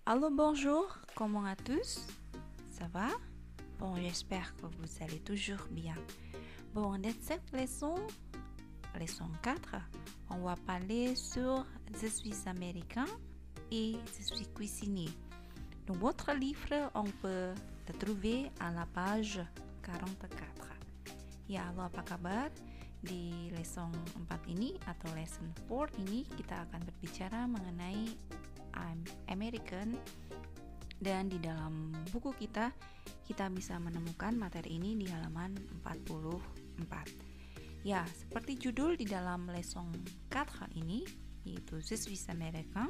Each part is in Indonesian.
Allô, bonjour, comment à tous? Ça va? Bon, j'espère que vous allez toujours bien. Bon, dans cette leçon 4, on va parler sur Je suis américain et je suis cuisinier. Dans votre livre, on peut le trouver à la page 44. Ya, halo apa kabar? Di lesson 4 ini atau lesson 4 ini kita akan berbicara mengenai I'm American, dan di dalam buku kita bisa menemukan materi ini di halaman 44. Ya, seperti judul di dalam leçon 4 ini, yaitu Je suis américain,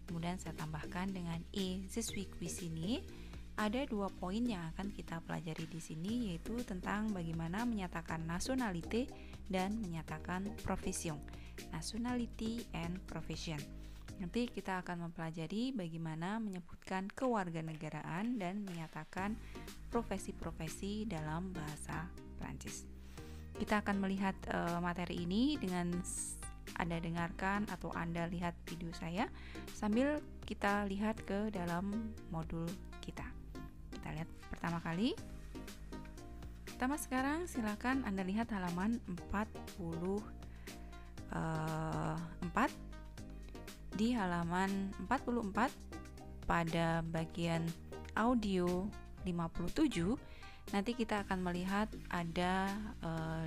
kemudian saya tambahkan dengan je suis cuisinier. Ada 2 poin yang akan kita pelajari di sini, yaitu tentang bagaimana menyatakan nationalité dan menyatakan profession. Nationality and profession. Nanti kita akan mempelajari bagaimana menyebutkan kewarganegaraan dan menyatakan profesi-profesi dalam bahasa Prancis. Kita akan melihat materi ini dengan Anda dengarkan atau Anda lihat video saya sambil kita lihat ke dalam modul kita. Kita lihat pertama kali. Pertama sekarang silakan Anda lihat halaman 44. Di halaman 44 pada bagian audio 57 nanti kita akan melihat ada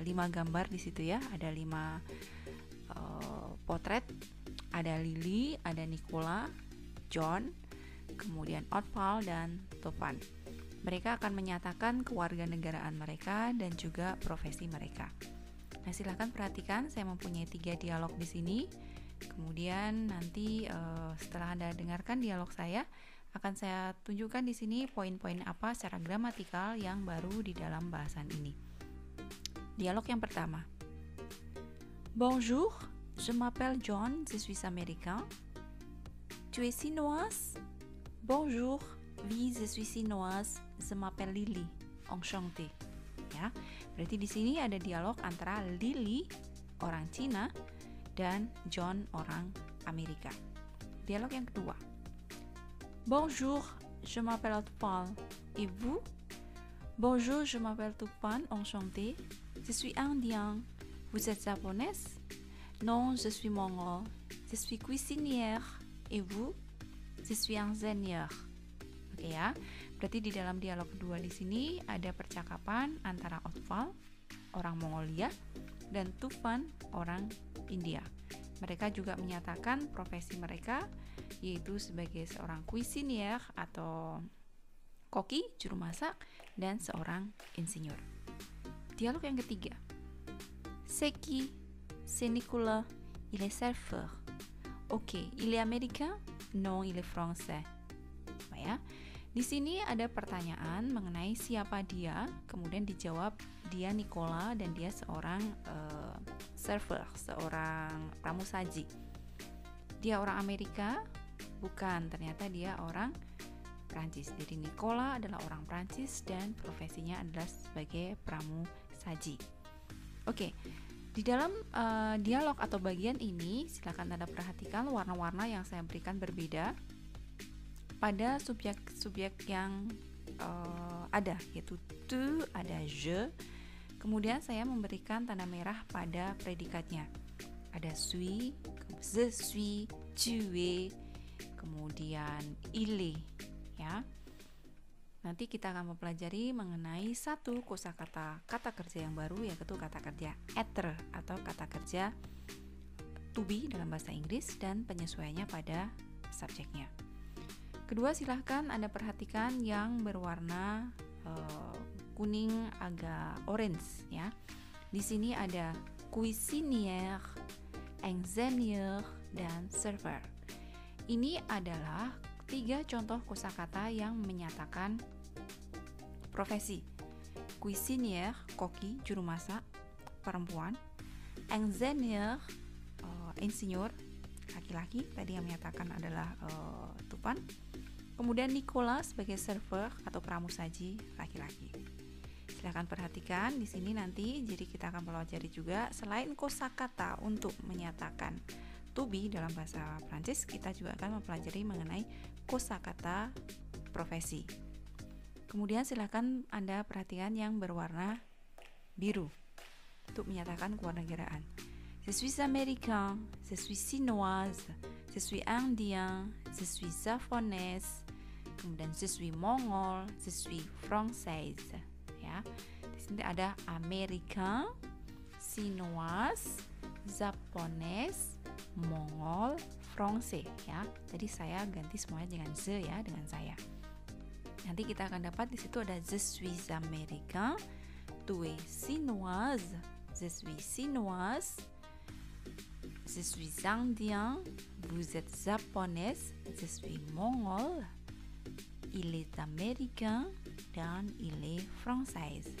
5 gambar di situ ya, ada 5 potret, ada Lily, ada Nicola, John, kemudian Otval dan Tovan. Mereka akan menyatakan kewarganegaraan mereka dan juga profesi mereka. Nah, silahkan perhatikan, saya mempunyai 3 dialog di sini. Kemudian nanti setelah Anda dengarkan dialog saya, akan saya tunjukkan di sini poin-poin apa secara gramatikal yang baru di dalam bahasan ini. Dialog yang pertama. Bonjour, je m'appelle John, je suis américain. Tu es chinoise? Bonjour, oui, je suis chinoise, je m'appelle Lily. Enchantée. Ya, berarti di sini ada dialog antara Lily, orang Cina, dan John, orang Amerika. Dialog yang kedua. Bonjour, je m'appelle Toufan. Et vous? Bonjour, je m'appelle Toufan, enchanté. Je suis indien. Vous êtes japonaise? Non, je suis mongol. Je suis cuisinière. Et vous? Je suis ingénieur. Oke ya. Berarti di dalam dialog kedua di sini ada percakapan antara Otval, orang Mongolia, dan Tufan, orang India. Mereka juga menyatakan profesi mereka, yaitu sebagai seorang cuisinier atau koki, juru masak, dan seorang insinyur. Dialog yang ketiga. C'est qui? C'est Nicolas. Il est serveur. Ok, il est américain? Non, il est français. Ya. Di sini ada pertanyaan mengenai siapa dia, kemudian dijawab dia Nicola dan dia seorang server, seorang pramusaji. Dia orang Amerika? Bukan, ternyata dia orang Prancis. Jadi Nicola adalah orang Prancis dan profesinya adalah sebagai pramusaji. Oke, di dalam dialog atau bagian ini silakan Anda perhatikan warna-warna yang saya berikan berbeda pada subjek-subjek yang ada, yaitu tu, ada je. Kemudian saya memberikan tanda merah pada predikatnya. Ada suis, je suis, tu es, kemudian il est, ya. Nanti kita akan mempelajari mengenai satu kosakata kata kerja yang baru, yaitu kata kerja être atau kata kerja to be dalam bahasa Inggris dan penyesuaiannya pada subjeknya. Kedua, silahkan Anda perhatikan yang berwarna kuning agak orange ya. Di sini ada cuisinier, ingénieur, dan serveur. Ini adalah 3 contoh kosakata yang menyatakan profesi. Cuisinier, koki, juru masak, perempuan. Ingénieur, insinyur, laki-laki, tadi yang menyatakan adalah Tufan. Kemudian Nicolas sebagai server atau pramusaji, laki-laki. Silakan perhatikan di sini nanti. Jadi kita akan pelajari juga selain kosakata untuk menyatakan to be dalam bahasa Prancis, kita juga akan mempelajari mengenai kosakata profesi. Kemudian silakan Anda perhatikan yang berwarna biru untuk menyatakan kewarganegaraan. Je suis américain, je suis chinoise, je suis indien, je suis japonaise, kemudian je suis mongol, je suis française. Ya, di sini ada américain, chinoise, japonaise, mongol, français. Ya, tadi saya ganti semuanya dengan ze ya, dengan saya. Nanti kita akan dapat di situ ada je suis américain, tu es chinoise, je suis chinoise, je suis indien, vous êtes japonaise, je suis mongol, il est américain, dan il est française.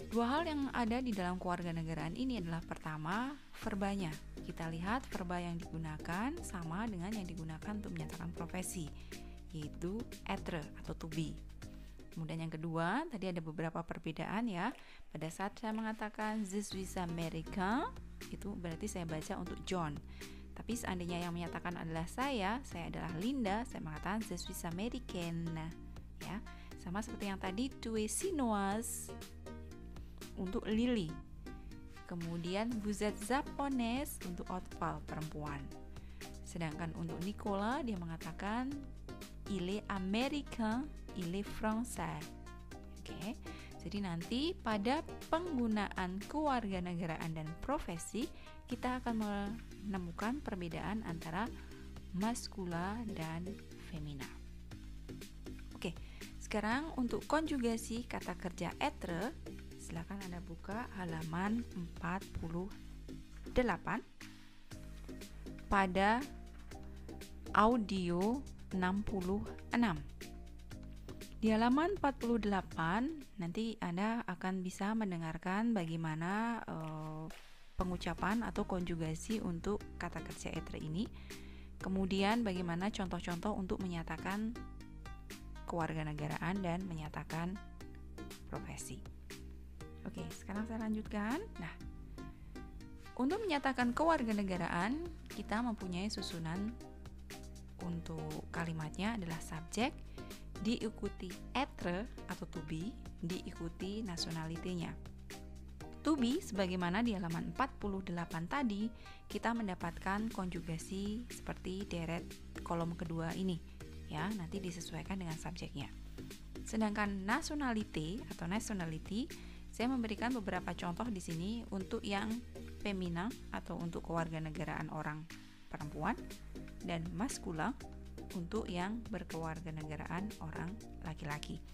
Dua hal yang ada di dalam kewarganegaraan ini adalah pertama, verbanya. Kita lihat verba yang digunakan sama dengan yang digunakan untuk menyatakan profesi, yaitu être atau to be. Kemudian yang kedua, tadi ada beberapa perbedaan ya. Pada saat saya mengatakan je suis américain, itu berarti saya baca untuk John. Tapi seandainya yang menyatakan adalah saya adalah Linda, saya mengatakan je suis américaine. Ya, sama seperti yang tadi, tu es chinoise untuk Lily. Kemudian vous êtes japonaise untuk Otval, perempuan. Sedangkan untuk Nicola dia mengatakan il est américain, il est français. Oke. Jadi nanti pada penggunaan kewarganegaraan dan profesi kita akan menemukan perbedaan antara maskula dan femina. Oke. Sekarang untuk konjugasi kata kerja être, silakan Anda buka halaman 48 pada audio 66. Di halaman 48 nanti Anda akan bisa mendengarkan bagaimana pengucapan atau konjugasi untuk kata kerja être ini. Kemudian bagaimana contoh-contoh untuk menyatakan kewarganegaraan dan menyatakan profesi. Oke, sekarang saya lanjutkan. Nah, untuk menyatakan kewarganegaraan kita mempunyai susunan untuk kalimatnya adalah subjek, diikuti être atau to be, diikuti nationality-nya. To be, sebagaimana di halaman 48 tadi, kita mendapatkan konjugasi seperti deret kolom kedua ini. Ya, nanti disesuaikan dengan subjeknya. Sedangkan nationality atau nationality, saya memberikan beberapa contoh di sini untuk yang femina atau untuk kewarganegaraan orang perempuan, dan maskula untuk yang berkewarganegaraan orang laki-laki.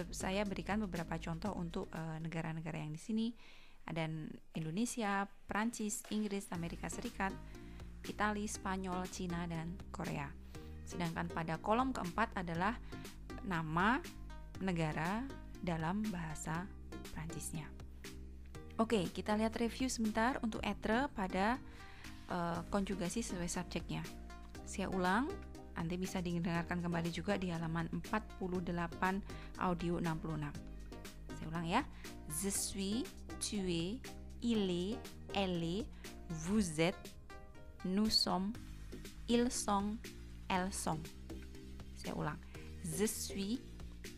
Saya berikan beberapa contoh untuk negara-negara yang di sini. Ada Indonesia, Prancis, Inggris, Amerika Serikat, Italia, Spanyol, Cina, dan Korea. Sedangkan pada kolom keempat adalah nama negara dalam bahasa Prancisnya. Oke, kita lihat review sebentar untuk être pada konjugasi sesuai subjeknya. Saya ulang, Anda bisa didengarkan kembali juga di halaman 48 audio 66. Saya ulang ya. Je suis, tu es, il est, elle est, vous êtes, nous sommes, ils sont, elles sont. Saya ulang. Je suis,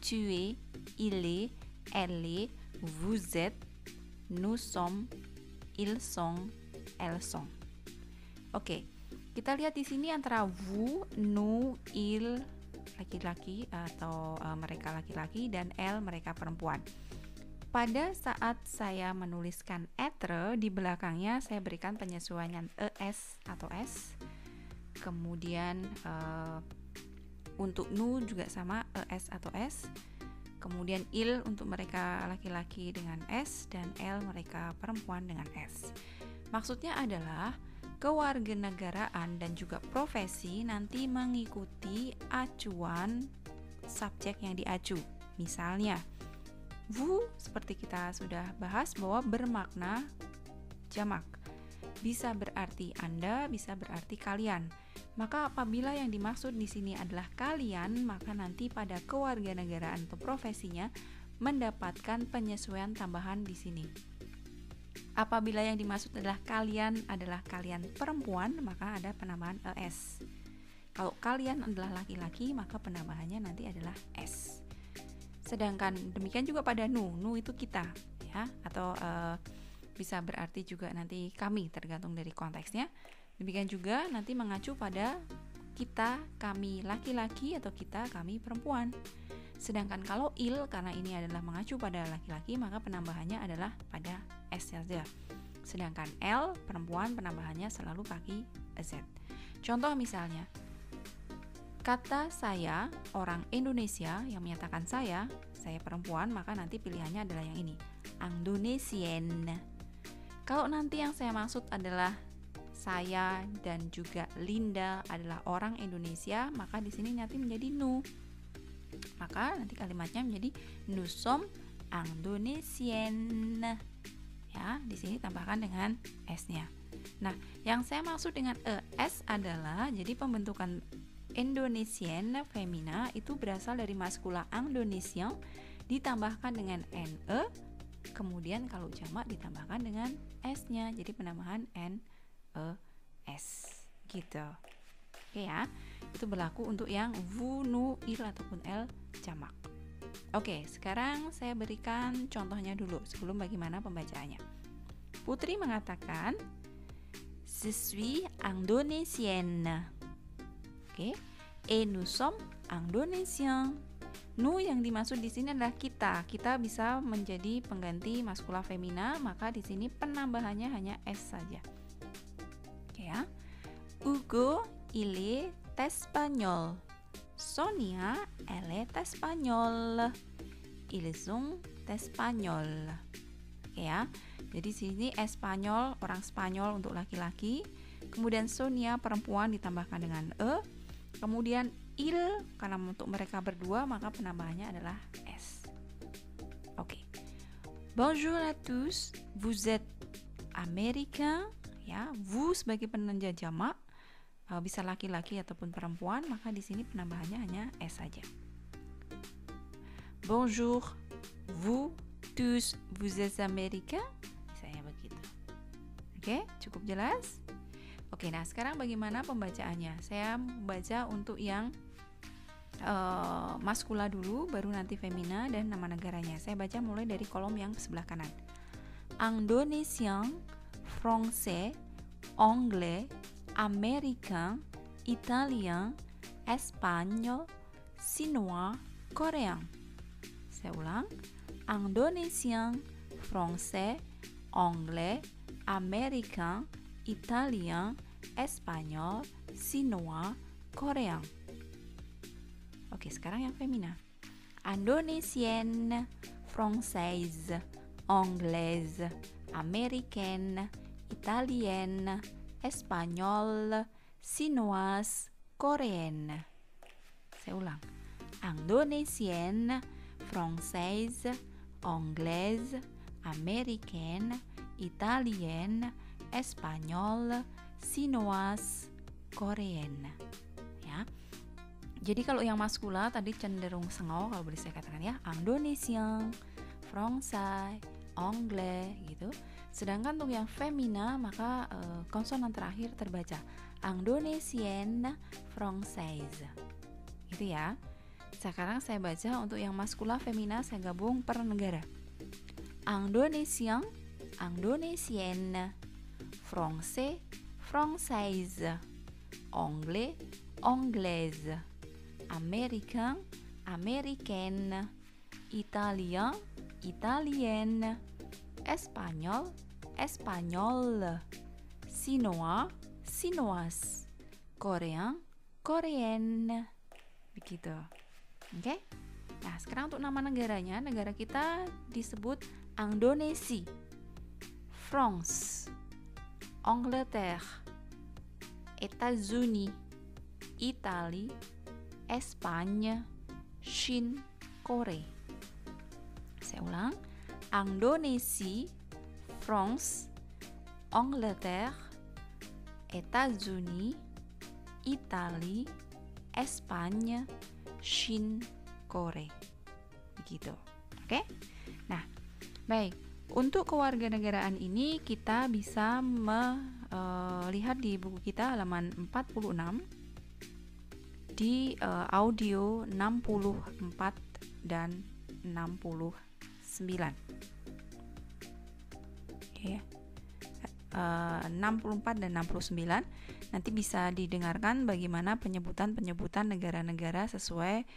tu es, il est, elle est, vous êtes, nous sommes, ils sont, elles sont. Oke, kita lihat di sini antara vous, nous, il laki-laki atau mereka laki-laki dan elle mereka perempuan. Pada saat saya menuliskan être, di belakangnya saya berikan penyesuaian es atau s. Kemudian untuk nous juga sama es atau s. Kemudian il untuk mereka laki-laki dengan s dan elle mereka perempuan dengan s. Maksudnya adalah kewarganegaraan dan juga profesi nanti mengikuti acuan subjek yang diacu. Misalnya, vous seperti kita sudah bahas bahwa bermakna jamak. Bisa berarti Anda, bisa berarti kalian. Maka apabila yang dimaksud di sini adalah kalian, maka nanti pada kewarganegaraan atau profesinya mendapatkan penyesuaian tambahan di sini. Apabila yang dimaksud adalah kalian perempuan, maka ada penambahan es. Kalau kalian adalah laki-laki, maka penambahannya nanti adalah S. Sedangkan demikian juga pada nu itu kita, ya, atau bisa berarti juga nanti kami, tergantung dari konteksnya. Demikian juga nanti mengacu pada kita, kami laki-laki, atau kita, kami perempuan. Sedangkan kalau il, karena ini adalah mengacu pada laki-laki, maka penambahannya adalah pada S saja. Sedangkan L, perempuan, penambahannya selalu pakai Z. Contoh misalnya, kata saya, orang Indonesia yang menyatakan saya perempuan, maka nanti pilihannya adalah yang ini, Indonesian. Kalau nanti yang saya maksud adalah saya dan juga Linda adalah orang Indonesia, maka di sini nanti menjadi nu. Maka nanti kalimatnya menjadi nous sommes Indonesian. Ya, di sini tambahkan dengan S-nya. Nah, yang saya maksud dengan ES adalah jadi pembentukan Indonesian femina itu berasal dari maskula Indonesian ditambahkan dengan NE, kemudian kalau jamak ditambahkan dengan S-nya, jadi penambahan NES gitu. Oke ya, itu berlaku untuk yang vu, nu, il ataupun L jamak. Oke, sekarang saya berikan contohnya dulu sebelum bagaimana pembacaannya. Putri mengatakan, je suis Indonesienne. Oke, et nous sommes Indonesiens. Nu yang dimaksud di sini adalah kita. Kita bisa menjadi pengganti maskula femina, maka di sini penambahannya hanya S saja. Oke ya. Hugo, il est espagnol. Sonia, elle est espagnole. Ils sont espagnols. Oke ya. Jadi sini Espanyol, orang Spanyol untuk laki-laki. Kemudian Sonia, perempuan, ditambahkan dengan E. Kemudian il, karena untuk mereka berdua, maka penambahannya adalah S. Oke. Bonjour à tous, vous êtes américain. Ya, vous sebagai penanda jamak, bisa laki-laki ataupun perempuan, maka di sini penambahannya hanya S saja. Bonjour, vous tous, vous êtes américain. Misalnya begitu. Oke, cukup jelas? Oke, nah sekarang bagaimana pembacaannya? Saya membaca untuk yang maskula dulu, baru nanti femina dan nama negaranya. Saya baca mulai dari kolom yang sebelah kanan. Indonésien, Français, Anglais, Américain, Italien, Espagnol, Chinois, Coréen. Saya ulang. Indonésien, Français, Anglais, Américain, Italien, Espagnol, Chinois, Coréen. Oke, sekarang yang femina. Indonesienne, Française, Anglaise, Américaine, Italienne, Espagnol, Chinoise, Coréenne. Saya ulang. Indonesienne, Française, Anglaise, Américaine, Italienne, Espagnol, Chinoise, Coréenne. Ya. Jadi kalau yang maskula tadi cenderung sengau, kalau boleh saya katakan ya, Indonésien, Français, Anglais gitu. Sedangkan untuk yang femina maka konsonan terakhir terbaca Indonesienne, Française. Gitu ya. Sekarang saya baca untuk yang maskula femina, saya gabung per negara. Indonésien, Indonesienne, Français, Française, Anglais, Anglaise, Américain, Américaine, Italien, Italienne, Espagnol, Espagnol, Chinois, Chinoise, Coréen, Coréenne. Begitu. Oke? Nah, sekarang untuk nama negaranya, negara kita disebut Indonesia, France, Angleterre, États-Unis, Italie, Espagne, Chine, Korea. Saya ulang. Indonesia, France, Angleterre, États-Unis, Italie, Espagne, Chine, Korea. Begitu. Oke? Nah, baik. Untuk kewarganegaraan ini kita bisa melihat di buku kita halaman 46. Jadi audio 64 dan 69. Oke. 64 dan 69 nanti bisa didengarkan bagaimana penyebutan negara-negara sesuai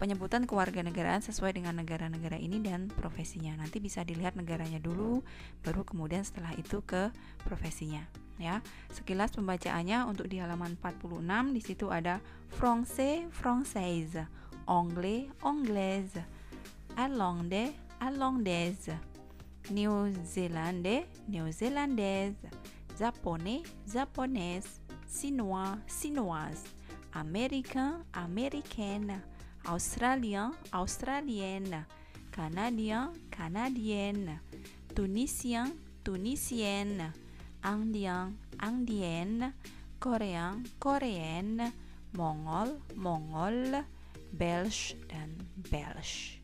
penyebutan kewarganegaraan sesuai dengan negara-negara ini dan profesinya. Nanti bisa dilihat negaranya dulu, baru kemudian setelah itu ke profesinya. Ya, sekilas pembacaannya untuk di halaman 46 di situ ada français, française, anglais, anglaise, allemande, allemande, néo-zélandais, néo-zélandaise, japonais, japonaise, chinois, chinoise, américain, américaine, australien, australienne, canadien, canadienne, tunisien, tunisienne, indien, indienne, coréen, coréenne, mongol, mongol, belge dan belge.